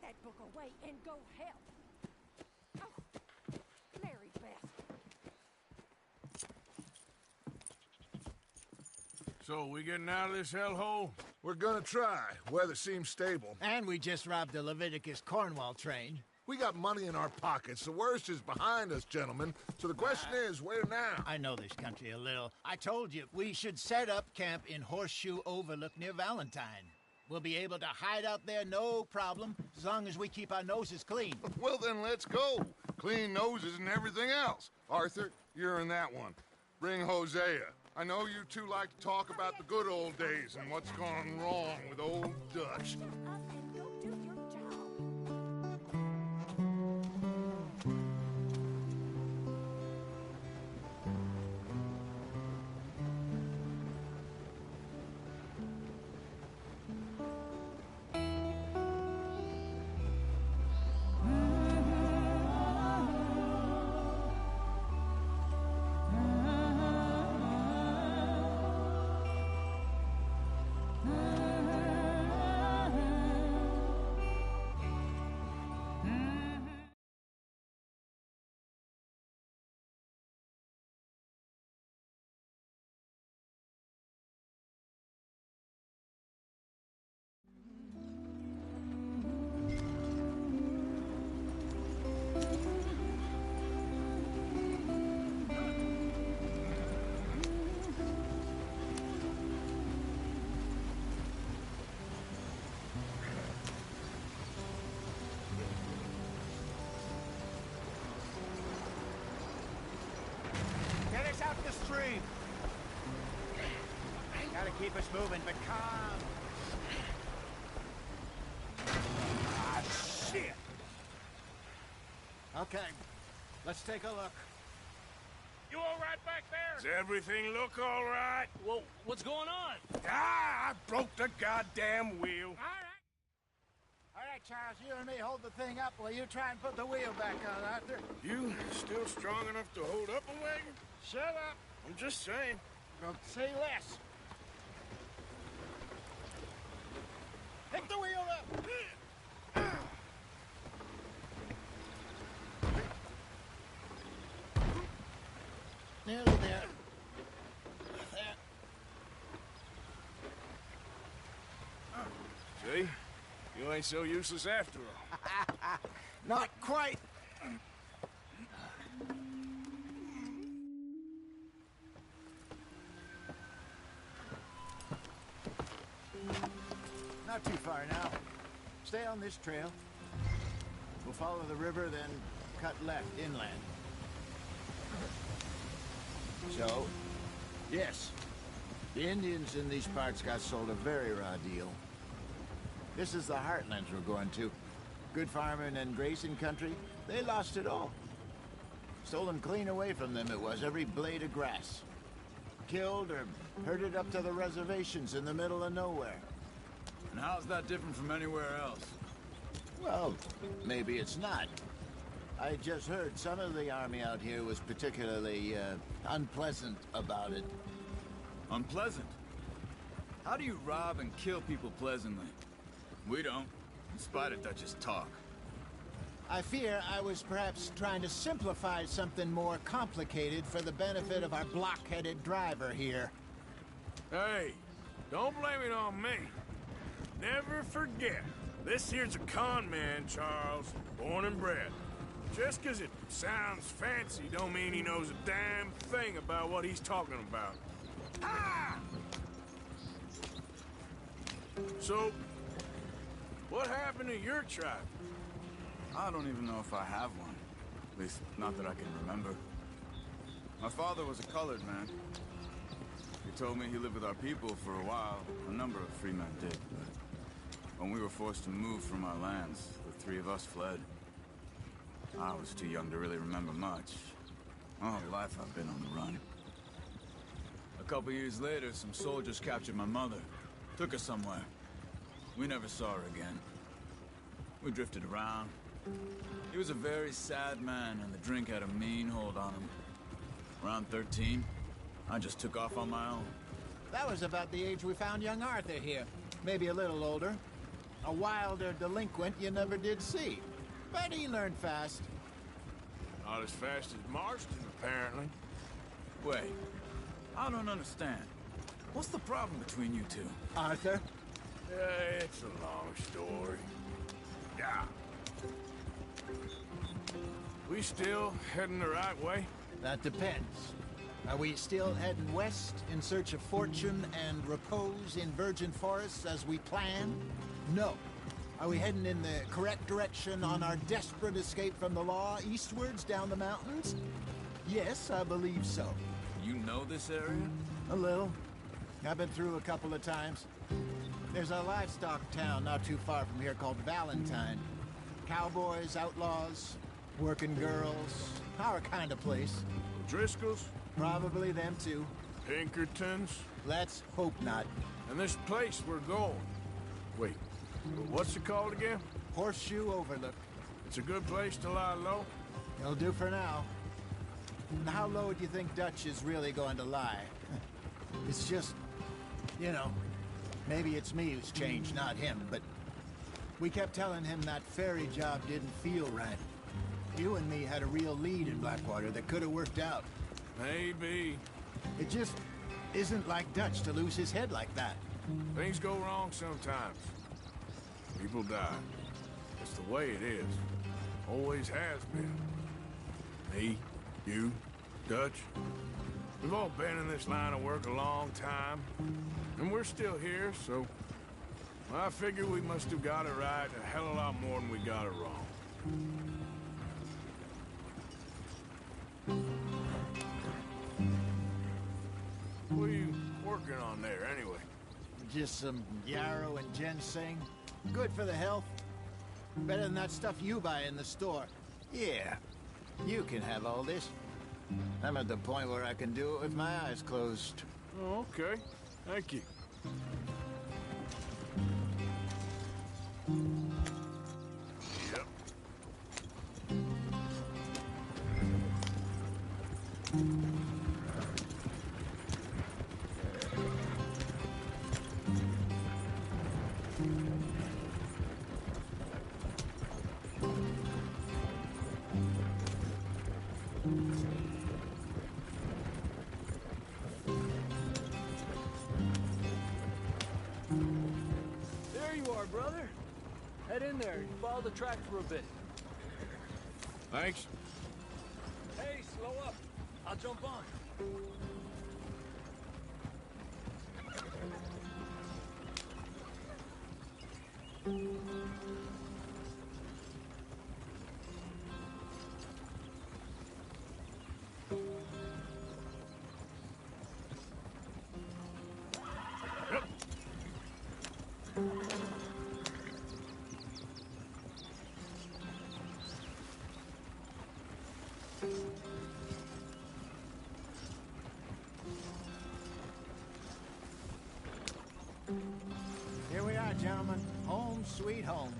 that book away and go help. Oh, Larry bastard. So, we getting out of this hellhole? We're gonna try. Weather seems stable. And we just robbed the Leviticus Cornwall train. We got money in our pockets. The worst is behind us, gentlemen. So the question is, where now? I know this country a little. I told you, we should set up camp in Horseshoe Overlook near Valentine. We'll be able to hide out there, no problem, as long as we keep our noses clean. Well, then let's go. Clean noses and everything else. Arthur, you're in that one. Bring Hosea. I know you two like to talk about the good old days and what's gone wrong with old Dutch. Shut up and go do your job. Get us out the stream. Gotta keep us moving, but calm. Ah, shit! Okay, let's take a look. You all right back there? Does everything look all right? Well, what's going on? Ah, I broke the goddamn wheel. All right, Charles, you and me hold the thing up while you try and put the wheel back on, Arthur. You still strong enough to hold up a wagon? Shut up. I'm just saying. Don't say less. Pick the wheel up. Nearly there. There. See? You ain't so useless after all. Not quite. Not too far now. Stay on this trail. We'll follow the river, then cut left inland. So, yes, the Indians in these parts got sold a very raw deal. This is the heartlands we're going to. Good farming and grazing country, they lost it all. Stolen clean away from them it was, every blade of grass. Killed or herded up to the reservations in the middle of nowhere. And how's that different from anywhere else? Well, maybe it's not. I just heard some of the army out here was particularly, unpleasant about it. Unpleasant? How do you rob and kill people pleasantly? We don't, in spite of Dutch's talk. I fear I was perhaps trying to simplify something more complicated for the benefit of our block-headed driver here. Hey, don't blame it on me. Never forget, this here's a con man, Charles, born and bred. Just 'cause it sounds fancy don't mean he knows a damn thing about what he's talking about. Ah! So, what happened to your tribe? I don't even know if I have one. At least, not that I can remember. My father was a colored man. He told me he lived with our people for a while. A number of free men did, but when we were forced to move from our lands, the three of us fled. I was too young to really remember much. My whole life I've been on the run. A couple years later, some soldiers captured my mother. Took her somewhere. We never saw her again. We drifted around. He was a very sad man, and the drink had a mean hold on him. Around 13, I just took off on my own. That was about the age we found young Arthur here. Maybe a little older. A wilder delinquent you never did see. But he learned fast. Not as fast as Marston, apparently. Wait, I don't understand. What's the problem between you two? Arthur? It's a long story. Yeah. We still heading the right way? That depends. Are we still heading west in search of fortune and repose in virgin forests as we planned? No. Are we heading in the correct direction on our desperate escape from the law eastwards down the mountains? Yes, I believe so. You know this area? A little. I've been through a couple of times. There's a livestock town not too far from here called Valentine. Cowboys, outlaws, working girls, our kind of place. Driscoll's? Probably them too. Pinkertons? Let's hope not. And this place we're going. Wait, what's it called again? Horseshoe Overlook. It's a good place to lie low? It'll do for now. How low do you think Dutch is really going to lie? It's just, you know, maybe it's me who's changed, not him, but we kept telling him that ferry job didn't feel right. You and me had a real lead in Blackwater that could have worked out. Maybe. It just isn't like Dutch to lose his head like that. Things go wrong sometimes. People die. It's the way it is. Always has been. Me, you, Dutch. We've all been in this line of work a long time. And we're still here, so... I figure we must have got it right a hell of a lot more than we got it wrong. What are you working on there, anyway? Just some yarrow and ginseng. Good for the health. Better than that stuff you buy in the store. Yeah, you can have all this. I'm at the point where I can do it with my eyes closed. Oh, okay. Thank you. Yep. There you are, brother. Head in there and follow the track for a bit. Thanks. Hey, slow up. I'll jump on. Here we are, gentlemen. Home sweet home.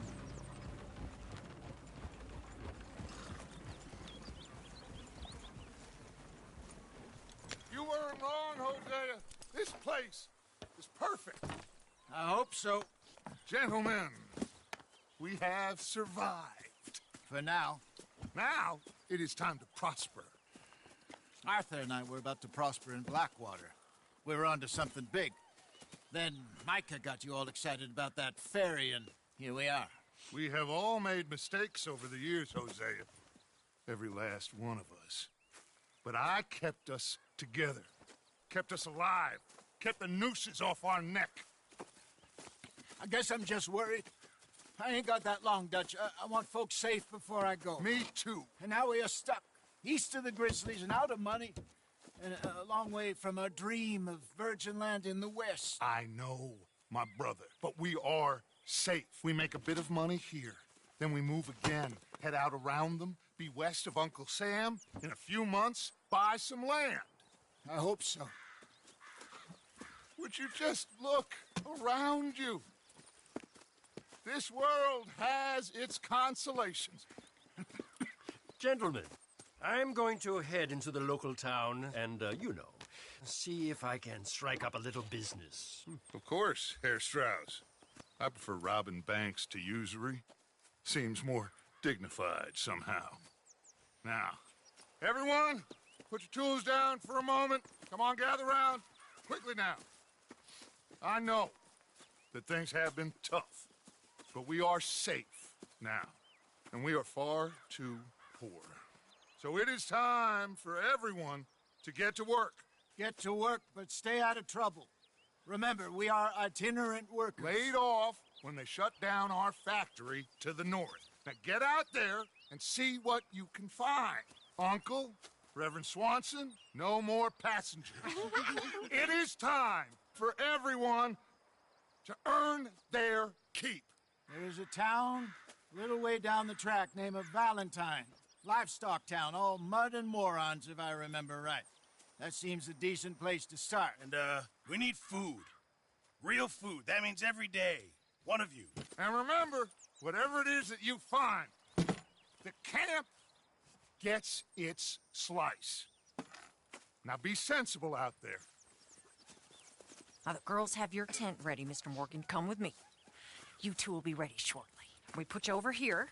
You weren't wrong, Hosea. This place is perfect. I hope so. Gentlemen, we have survived. For now. Now, it is time to prosper. Arthur and I were about to prosper in Blackwater. We were onto something big. Then Micah got you all excited about that ferry, and here we are. We have all made mistakes over the years, Hosea. Every last one of us. But I kept us together. Kept us alive. Kept the nooses off our neck. I guess I'm just worried. I ain't got that long, Dutch. I want folks safe before I go. Me too. And now we are stuck, east of the Grizzlies and out of money, and a long way from our dream of virgin land in the west. I know, my brother, but we are safe. We make a bit of money here, then we move again, head out around them, be west of Uncle Sam, in a few months, buy some land. I hope so. Would you just look around you? This world has its consolations. Gentlemen, I'm going to head into the local town and, see if I can strike up a little business. Of course, Herr Strauss. I prefer robbing banks to usury. Seems more dignified somehow. Now, everyone, put your tools down for a moment. Come on, gather round. Quickly now. I know that things have been tough, but we are safe now, and we are far too poor. So it is time for everyone to get to work. Get to work, but stay out of trouble. Remember, we are itinerant workers. Laid off when they shut down our factory to the north. Now get out there and see what you can find. Uncle, Reverend Swanson, no more passengers. It is time for everyone to earn their keep. There's a town a little way down the track named Valentine. Livestock town, all mud and morons, if I remember right. That seems a decent place to start. And, we need food. Real food. That means every day. One of you. And remember, whatever it is that you find, the camp gets its slice. Now be sensible out there. Now, the girls have your tent ready, Mr. Morgan. Come with me. You two will be ready shortly. We put you over here.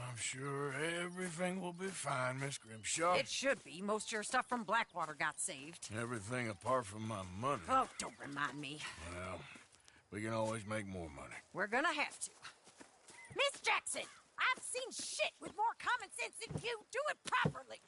I'm sure everything will be fine, Miss Grimshaw. It should be. Most of your stuff from Blackwater got saved. Everything apart from my money. Oh, don't remind me. Well, we can always make more money. We're gonna have to. Miss Jackson, I've seen shit with more common sense than you. Do it properly.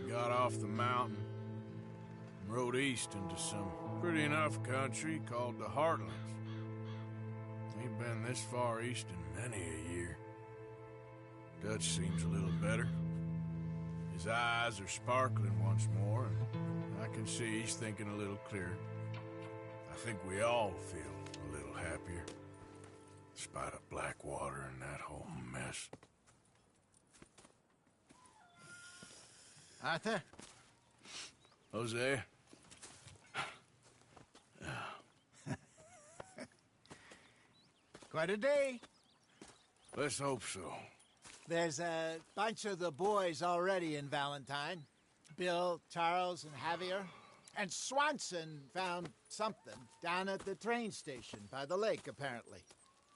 Got off the mountain and rode east into some pretty enough country called the Heartlands. Ain't been this far east in many a year. Dutch seems a little better. His eyes are sparkling once more, and I can see he's thinking a little clearer. I think we all feel a little happier, in spite of Blackwater and that whole mess. Arthur? Hosea? Quite a day. Let's hope so. There's a bunch of the boys already in Valentine. Bill, Charles, and Javier. And Swanson found something down at the train station by the lake, apparently.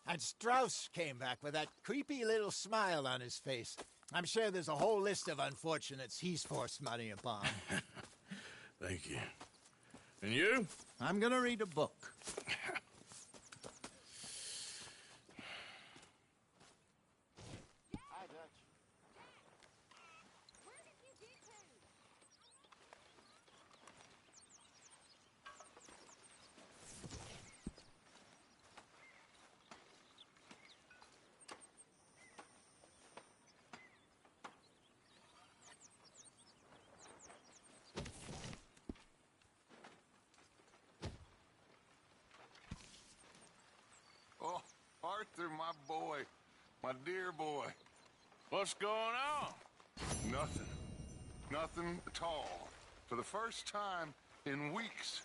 And Strauss came back with that creepy little smile on his face. I'm sure there's a whole list of unfortunates he's forced money upon. Thank you. And you? I'm gonna read a book. Hi, Dutch. Where did you get to? Oh, Arthur, my boy. My dear boy. What's going on? Nothing. Nothing at all. For the first time in weeks.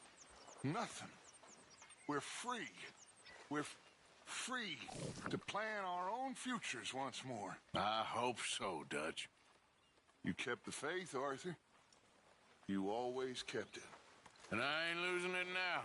Nothing. We're free. We're free to plan our own futures once more. I hope so, Dutch. You kept the faith, Arthur. You always kept it. And I ain't losing it now.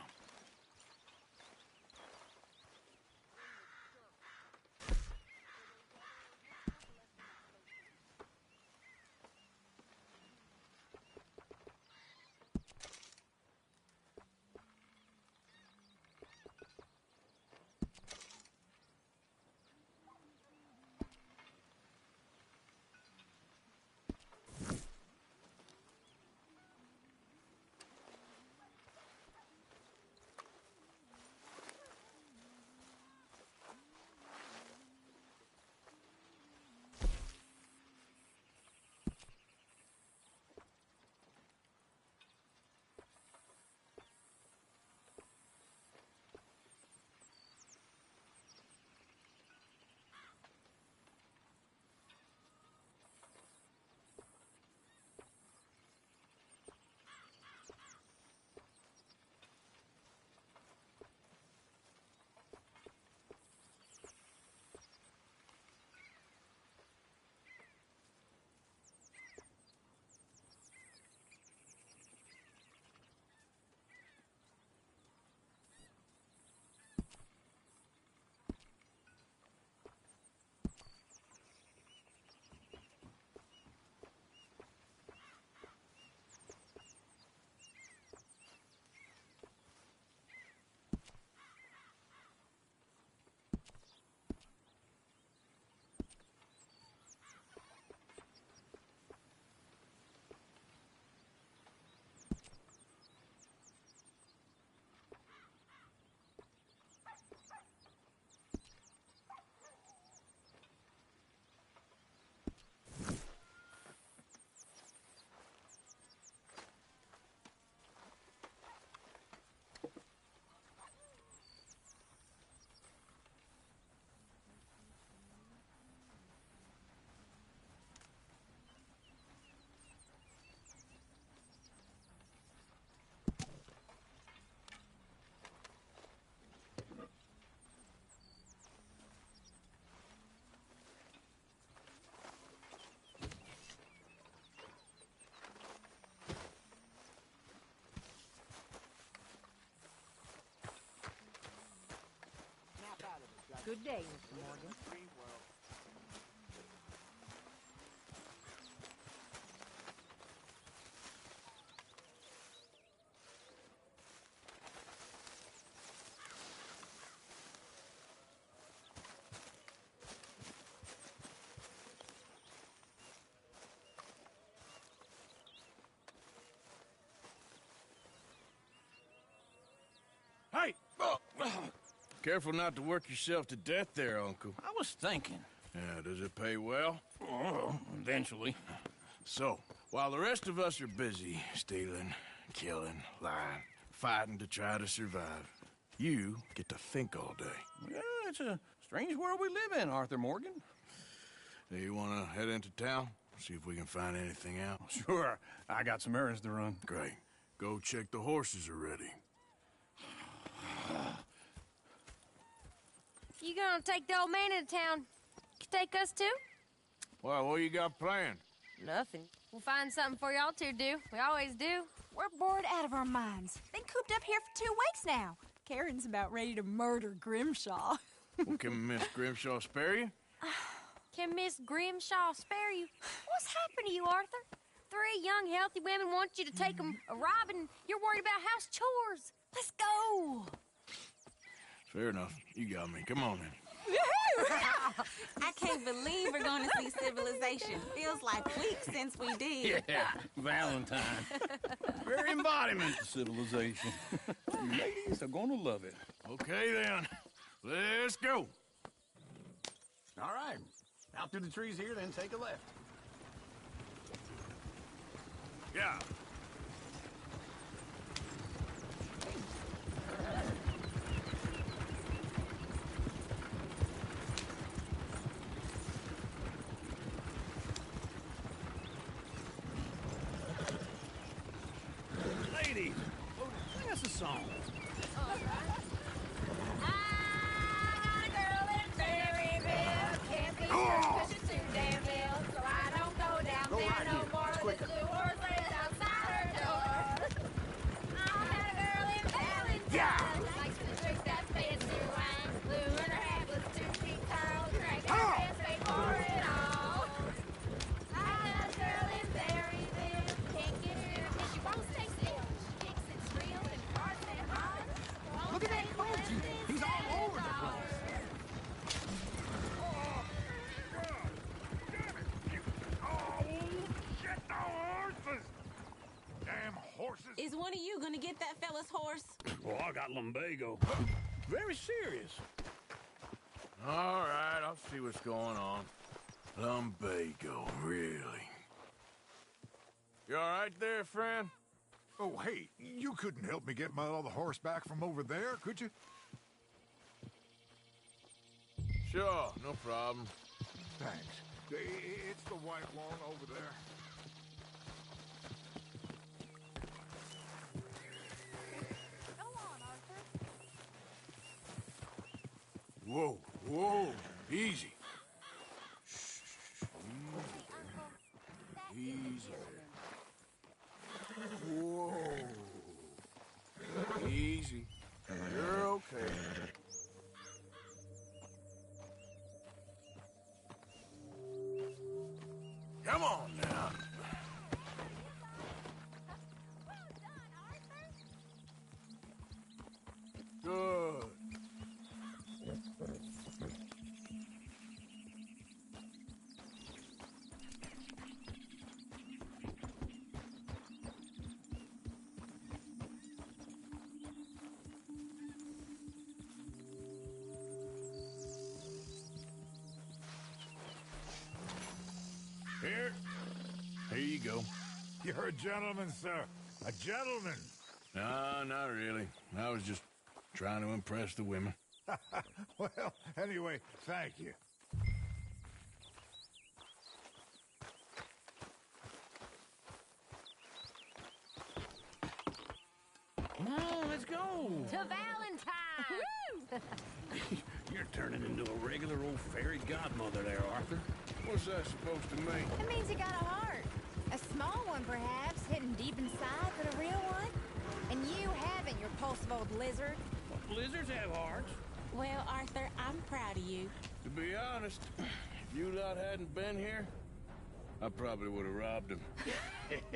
Good day, Mr. Morgan. Hey! Careful not to work yourself to death there, Uncle. I was thinking. Yeah, does it pay well? Oh, eventually. So, while the rest of us are busy stealing, killing, lying, fighting to try to survive, you get to think all day. Yeah, it's a strange world we live in, Arthur Morgan. Do you want to head into town? See if we can find anything out? Sure. I got some errands to run. Great. Go check the horses are ready. You gonna take the old man into town? You take us too? Well, what you got planned? Nothing. We'll find something for y'all to do. We always do. We're bored out of our minds. Been cooped up here for 2 weeks now. Karen's about ready to murder Grimshaw. Well, can Miss Grimshaw spare you? Can Miss Grimshaw spare you? What's happened to you, Arthur? 3 young, healthy women want you to take them a robbing. You're worried about house chores. Let's go. Fair enough. You got me. Come on, then. I can't believe we're going to see civilization. Feels like weeks since we did. Yeah, Valentine. Very embodiment of civilization. You ladies are gonna love it. Okay, then. Let's go. All right. Out through the trees here, then take a left. Yeah. Ladies, sing us a song. Look at that Clancy. He's all over the place. Damn horses! Is one of you going to get that fella's horse? Oh, I got lumbago. Very serious. All right, I'll see what's going on. Lumbago, really? You all right there, friend? Oh, hey, you couldn't help me get my other horse back from over there, could you? Sure, no problem. Thanks. It's the white one over there. Whoa, whoa, easy. Easy. Whoa. Easy. You're okay. Come on now. Good. Here you go. You're a gentleman, sir. A gentleman. No, not really. I was just trying to impress the women. Well, anyway, thank you. Come on, let's go. To Valentine! You're turning into a regular old fairy godmother there, Arthur. What's that supposed to mean? It means you got a heart. A small one, perhaps, hidden deep inside, but a real one. And you haven't, you repulsive old lizard. Well, lizards have hearts. Well, Arthur, I'm proud of you. To be honest, if you lot hadn't been here, I probably would have robbed him.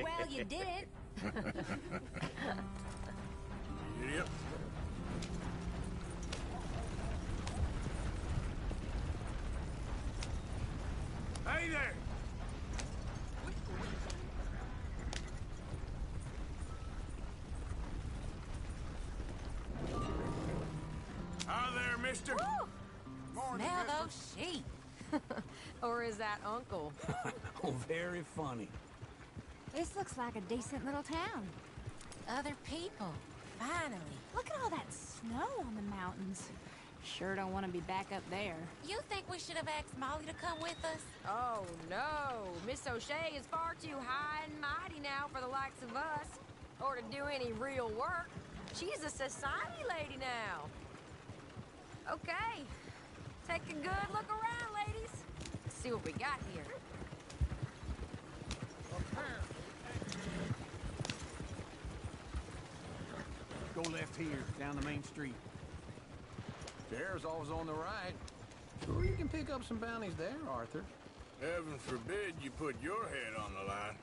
Well, you didn't. Yep. Hey there! Hi there, mister. Smell those sheep. Or is that Uncle? Oh, very funny. This looks like a decent little town. Other people. Finally. Look at all that snow on the mountains. Sure don't want to be back up there. You think we should have asked Molly to come with us? Oh, no. Miss O'Shea is far too high and mighty now for the likes of us, or to do any real work. She's a society lady now. Okay. Take a good look around, ladies. Let's see what we got here. Go left here, down the main street. There's always on the right. Sure, you can pick up some bounties there, Arthur. Heaven forbid you put your head on the line.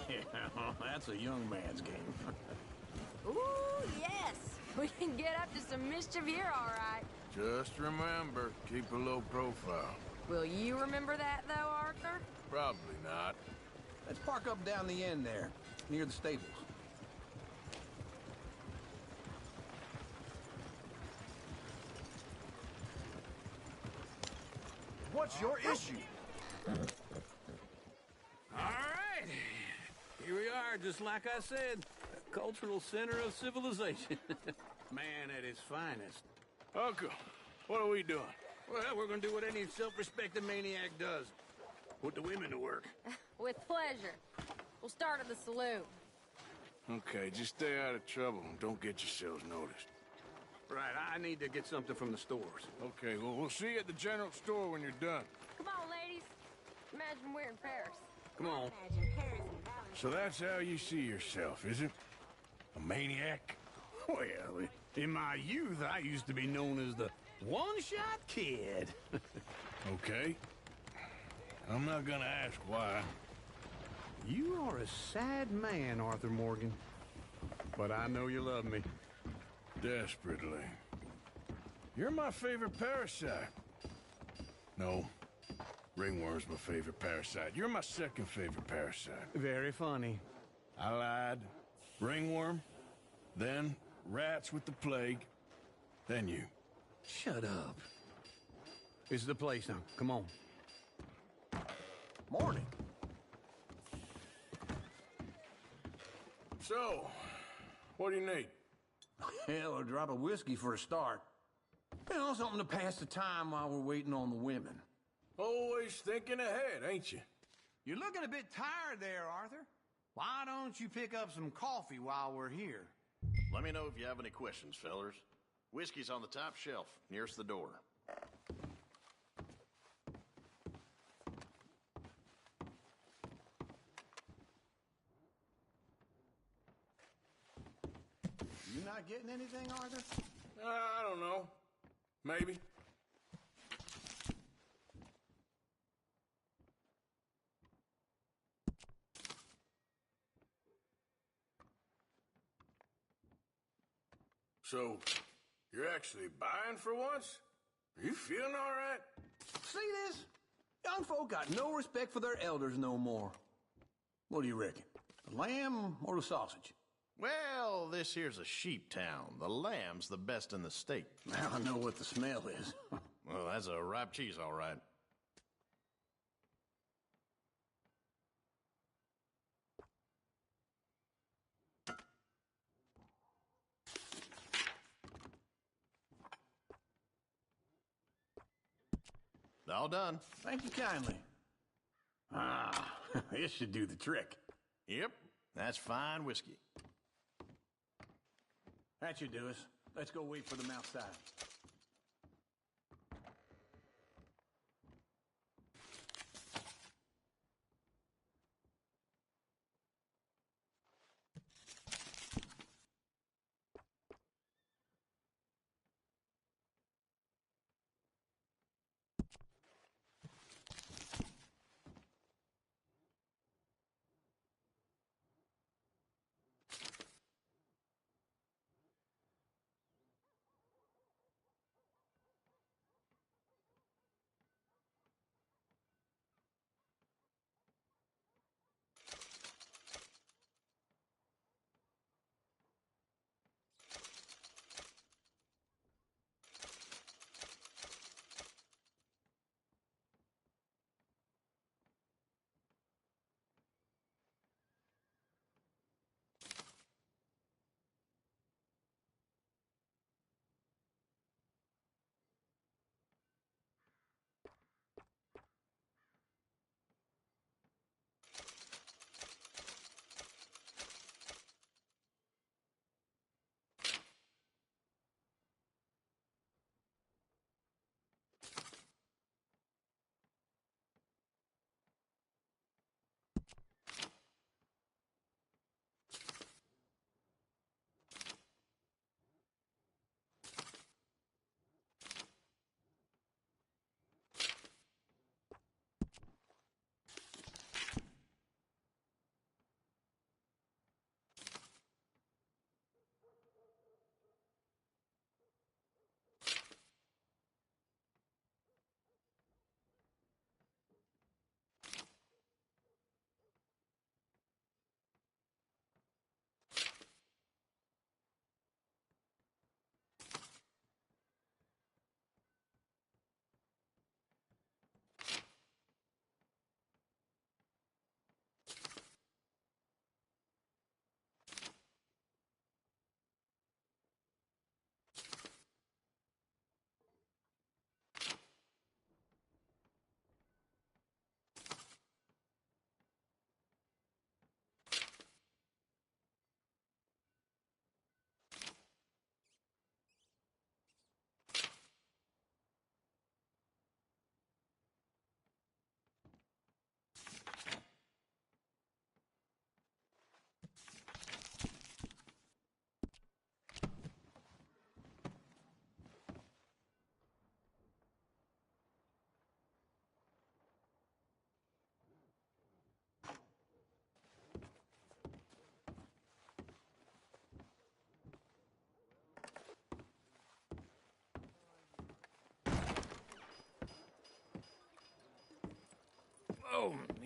Yeah, that's a young man's game. Ooh, yes. We can get up to some mischief here, all right. Just remember, keep a low profile. Will you remember that, though, Arthur? Probably not. Let's park up down the end there, near the stables. What's your issue? All right. Here we are, just like I said. A cultural center of civilization. Man at his finest. Uncle, what are we doing? Well, we're gonna do what any self-respecting maniac does. Put the women to work. With pleasure. We'll start at the saloon. Okay, just stay out of trouble and don't get yourselves noticed. Right, I need to get something from the stores. Okay, well, we'll see you at the general store when you're done. Come on, ladies. Imagine we're in Paris. Come on. So that's how you see yourself, is it? A maniac? Well, in my youth, I used to be known as the one-shot kid. Okay. I'm not gonna ask why. You are a sad man, Arthur Morgan. But I know you love me. Desperately. You're my favorite parasite. No. Ringworm's my favorite parasite. You're my second favorite parasite. Very funny. I lied. Ringworm, then rats with the plague, then you. Shut up. This is the place now. Come on. Morning. So, what do you need? Hell, a drop of whiskey for a start. You know, something to pass the time while we're waiting on the women. Always thinking ahead, ain't you? You're looking a bit tired there, Arthur. Why don't you pick up some coffee while we're here? Let me know if you have any questions, fellers. Whiskey's on the top shelf, nearest the door. You not getting anything, Arthur? I don't know. Maybe. So, you're actually buying for once? Are you feeling all right? See this? Young folk got no respect for their elders no more. What do you reckon? The lamb or the sausage? Well, this here's a sheep town. The lamb's the best in the state. Now I know what the smell is. Well, that's a ripe cheese, all right. All done. Thank you kindly. Ah, this should do the trick. Yep, that's fine whiskey. That should do us. Let's go wait for them outside.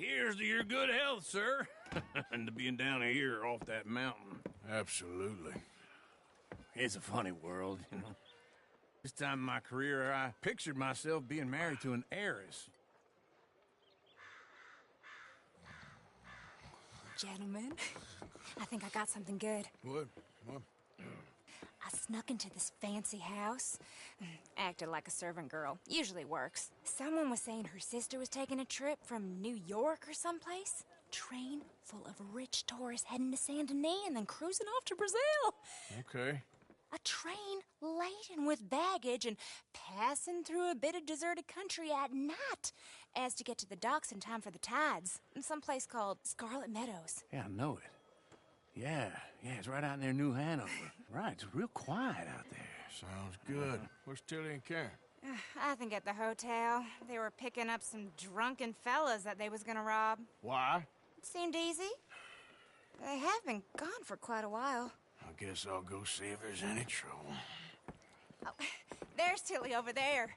Here's to your good health, sir. And to being down here off that mountain. Absolutely. It's a funny world, you know. This time in my career, I pictured myself being married to an heiress. Gentlemen, I think I got something good. What? I snuck into this fancy house, acted like a servant girl. Usually works. Someone was saying her sister was taking a trip from New York or someplace. Train full of rich tourists heading to Saint Denis and then cruising off to Brazil. Okay. A train laden with baggage and passing through a bit of deserted country at night as to get to the docks in time for the tides in some place called Scarlet Meadows. Yeah, I know it. Yeah, it's right out near New Hanover. Right, it's real quiet out there. Sounds good. Where's Tilly and Karen? I think at the hotel. They were picking up some drunken fellas that they was gonna rob. Why? It seemed easy. They have been gone for quite a while. I guess I'll go see if there's any trouble. Oh, there's Tilly over there.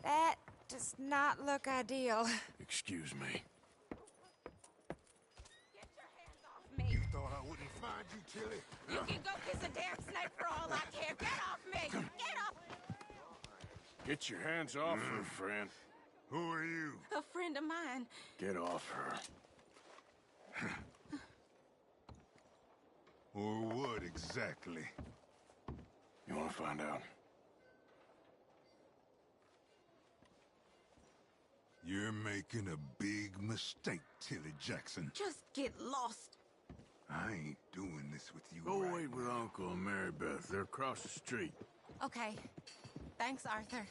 That does not look ideal. Excuse me. Get your hands off me. You thought I wouldn't find you, Tilly? You can go kiss a damn snake for all I care. Get off me! Get off! Get your hands off her, friend. Who are you? A friend of mine. Get off her. Or what exactly? You want to find out? You're making a big mistake, Tilly Jackson. Just get lost. I ain't doing this with you. Go right wait with now. Uncle and Mary Beth. They're across the street. Okay. Thanks, Arthur.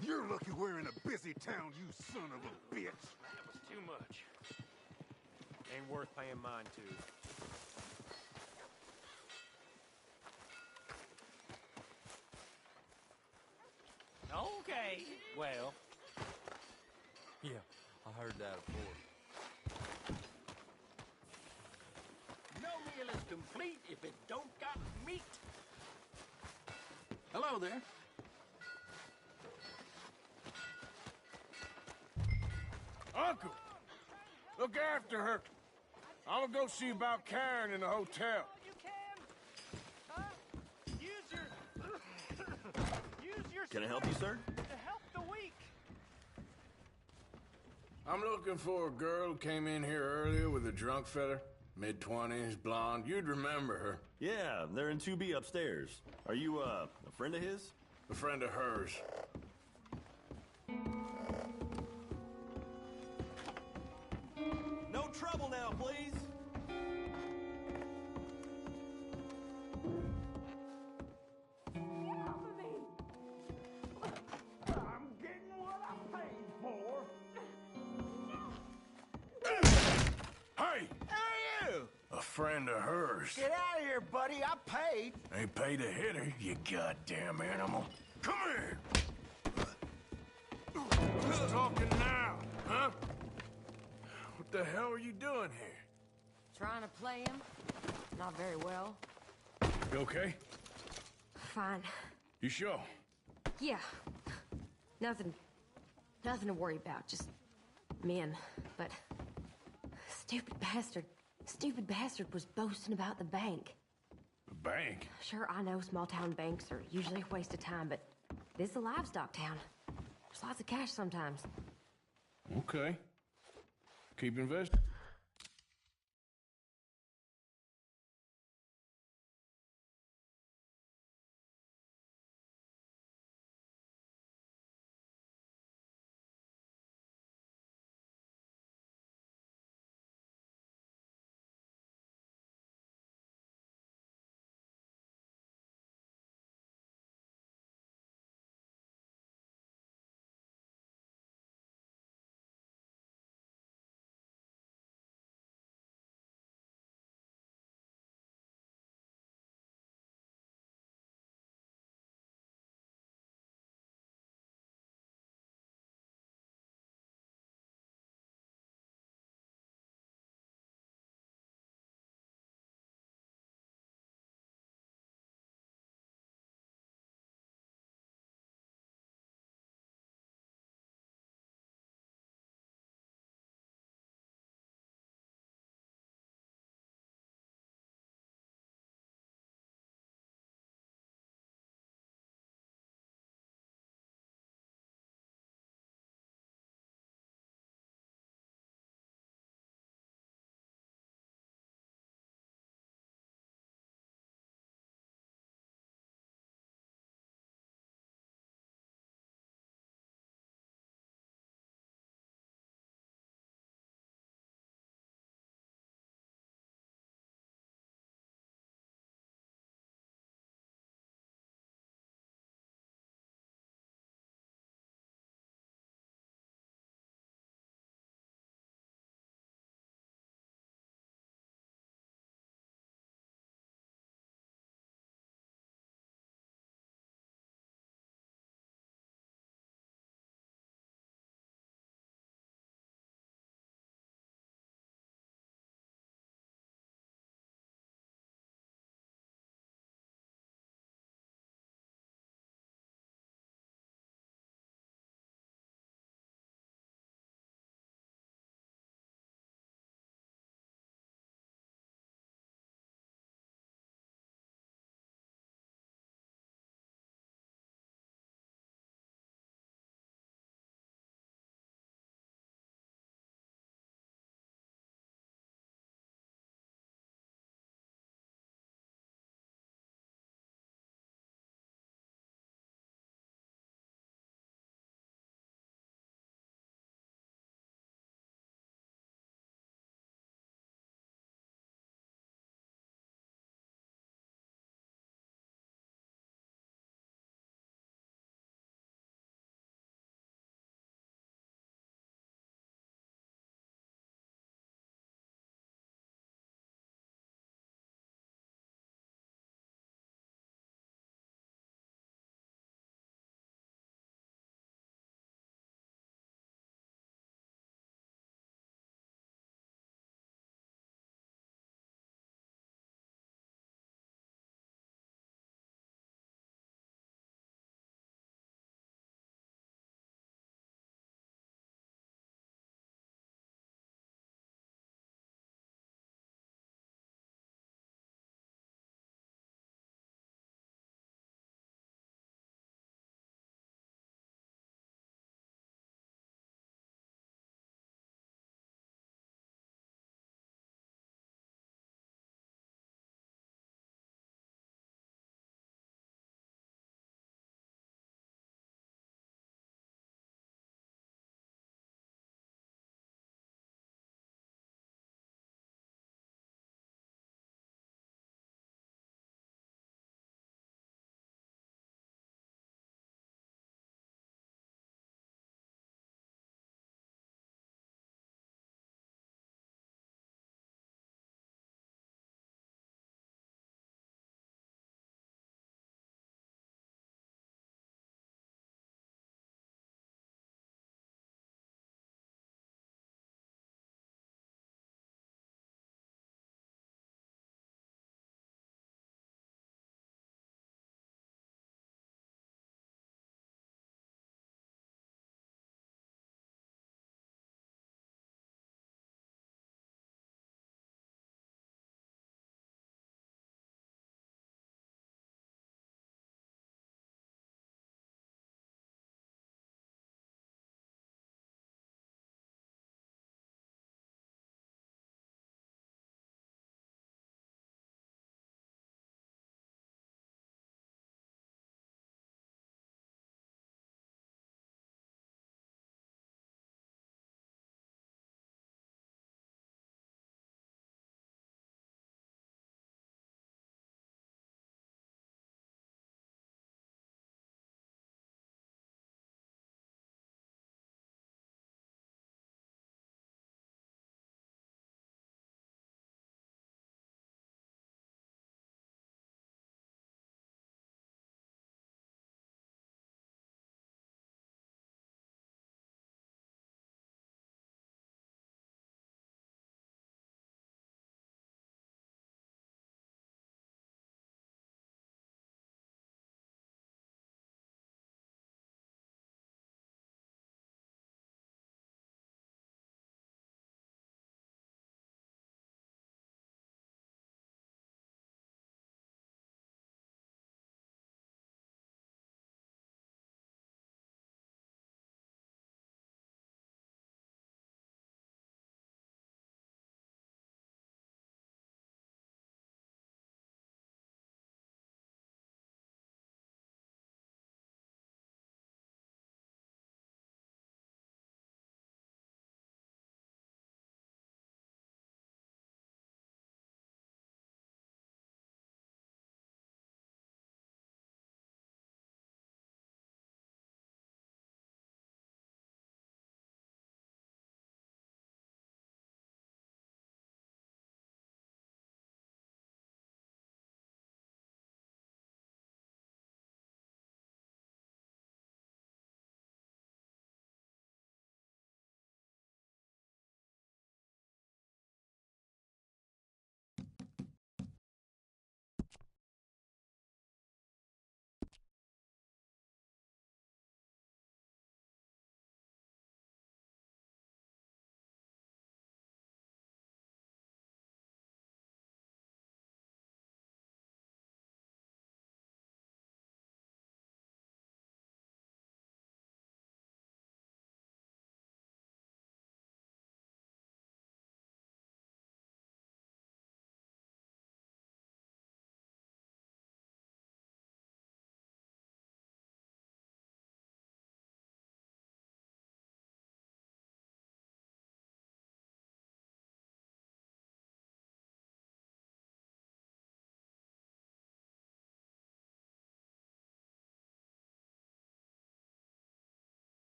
You're lucky we're in a busy town, you son of a bitch. That was too much. Ain't worth paying mine to. Okay, well. Yeah, I heard that before. No meal is complete if it don't got meat. Hello there. Uncle! Look after her. I'm gonna go see about Karen in the hotel. You can. Use your Can I help you, sir? to help the weak. I'm looking for a girl who came in here earlier with a drunk fella. Mid-20s, blonde. You'd remember her. Yeah, they're in 2B upstairs. Are you, a friend of his? A friend of hers. No trouble now, please. I'm getting what I paid for. Hey! Who are you? A friend of hers. Get out of here, buddy. I paid. Ain't paid to hit her, you goddamn animal. Come here! Who's talking now, huh? What the hell are you doing here? Trying to play him? Not very well. You okay? Fine. You sure? Yeah. Nothing to worry about. Just men. But stupid bastard was boasting about the bank. The bank? Sure, I know small town banks are usually a waste of time, but this is a livestock town. There's lots of cash sometimes. Okay. Keep investing.